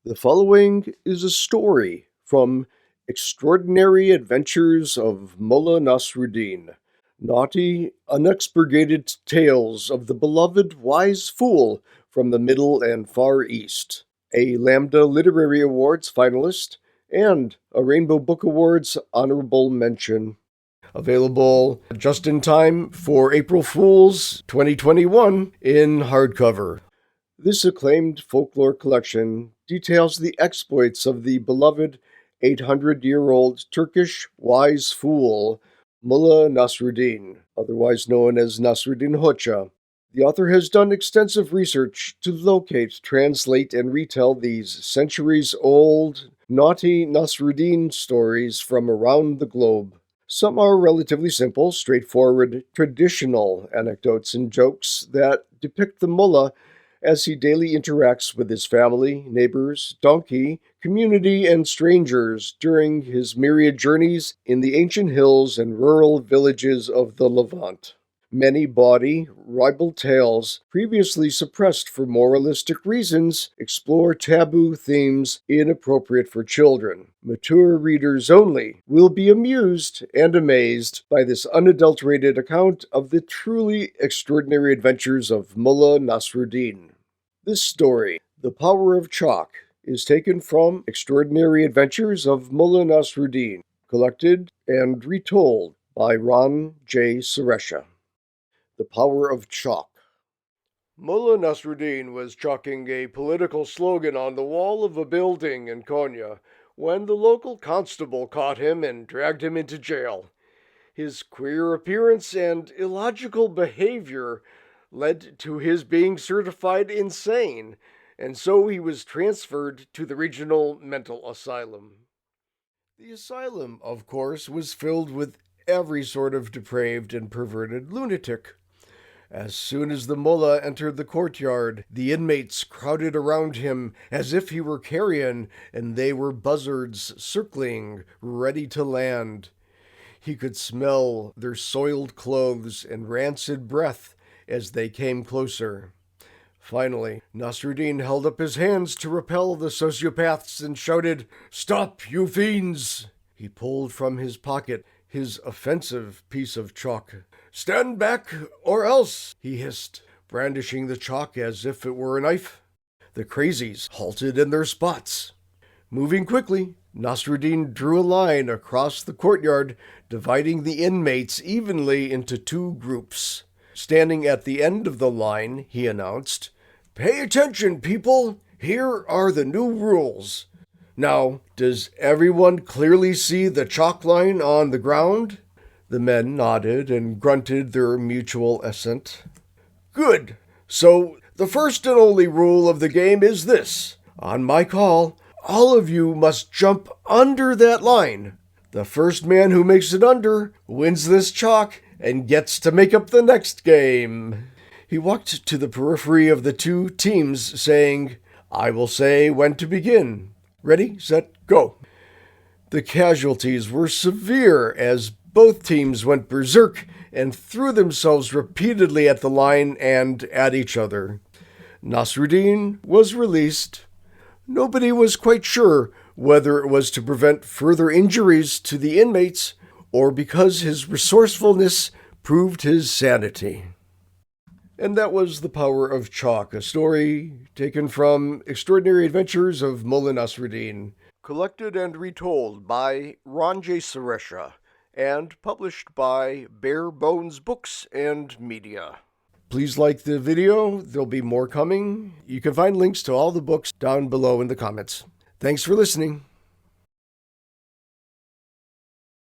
The following is a story from Extraordinary Adventures of Mullah Nasruddin, naughty, unexpurgated tales of the beloved wise fool from the Middle and Far East, a Lambda Literary Awards finalist, and a Rainbow Book Awards honorable mention. Available just in time for April Fool's 2021 in hardcover. This acclaimed folklore collection details the exploits of the beloved 800-year-old Turkish wise fool, Mullah Nasruddin, otherwise known as Nasruddin Hoxha. The author has done extensive research to locate, translate, and retell these centuries-old, naughty Nasruddin stories from around the globe. Some are relatively simple, straightforward, traditional anecdotes and jokes that depict the mullah as he daily interacts with his family, neighbors, donkey, community, and strangers during his myriad journeys in the ancient hills and rural villages of the Levant. Many bawdy, ribald tales, previously suppressed for moralistic reasons, explore taboo themes inappropriate for children. Mature readers only will be amused and amazed by this unadulterated account of the truly extraordinary adventures of Mullah Nasruddin. This story, The Power of Chalk, is taken from Extraordinary Adventures of Mullah Nasruddin, collected and retold by Ron J. Suresha. The Power of Chalk. Mullah Nasruddin was chalking a political slogan on the wall of a building in Konya when the local constable caught him and dragged him into jail. His queer appearance and illogical behavior led to his being certified insane, and so he was transferred to the regional mental asylum. The asylum, of course, was filled with every sort of depraved and perverted lunatic. As soon as the mullah entered the courtyard, the inmates crowded around him as if he were carrion, and they were buzzards circling, ready to land. He could smell their soiled clothes and rancid breath as they came closer. Finally, Nasruddin held up his hands to repel the sociopaths and shouted, "Stop, you fiends!" He pulled from his pocket his offensive piece of chalk. "Stand back, or else," he hissed, brandishing the chalk as if it were a knife. The crazies halted in their spots. Moving quickly, Nasruddin drew a line across the courtyard, dividing the inmates evenly into two groups. Standing at the end of the line, he announced, "Pay attention, people! Here are the new rules. Now, does everyone clearly see the chalk line on the ground?" The men nodded and grunted their mutual assent. "Good. So, the first and only rule of the game is this. On my call, all of you must jump under that line. The first man who makes it under wins this chalk and gets to make up the next game." He walked to the periphery of the two teams, saying, "I will say when to begin. Ready, set, go." The casualties were severe as both teams went berserk and threw themselves repeatedly at the line and at each other. Nasruddin was released. Nobody was quite sure whether it was to prevent further injuries to the inmates or because his resourcefulness proved his sanity. And that was The Power of Chalk, a story taken from Extraordinary Adventures of Mullah Nasruddin, collected and retold by Ron J. Suresha, and published by Bare Bones Books and Media. Please like the video. There'll be more coming. You can find links to all the books down below in the comments. Thanks for listening.